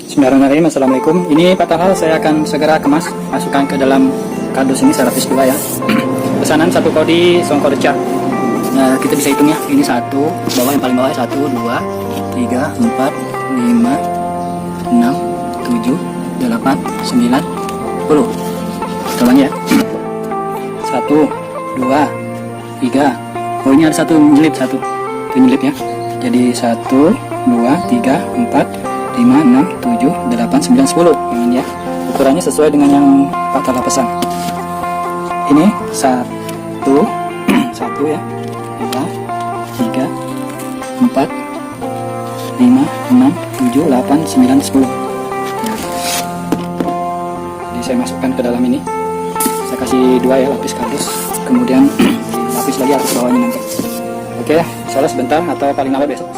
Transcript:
Bismillahirrahmanirrahim. Assalamualaikum. Ini patahal saya akan segera kemas, masukkan ke dalam kardus ini serapis 2 ya. Pesanan 1 kodi songkorca. Nah, kita bisa hitung ya. Ini 1, bawah yang paling bawah 1, 2, 3, 4, 5, 6, 7, 8, 9, 10. Tolong ya. 1, 2, 3. Oh, ini ada satu nyelip, satu. Itu nyelip ya. Jadi 1, 2, 3, 4, 5, 6, 7, 8, 9, 10. Ini ya. Ukurannya sesuai dengan yang Pak Tala pesan. Ini 1, 1 ya. 2, 3, 4, 5, 6, 7, 8, 9, 10. Jadi saya masukkan ke dalam ini. Saya kasih 2 ya lapis kardus. Kemudian lapis lagi atas bawahnya nanti. Oke, salah sebentar atau paling lambat besok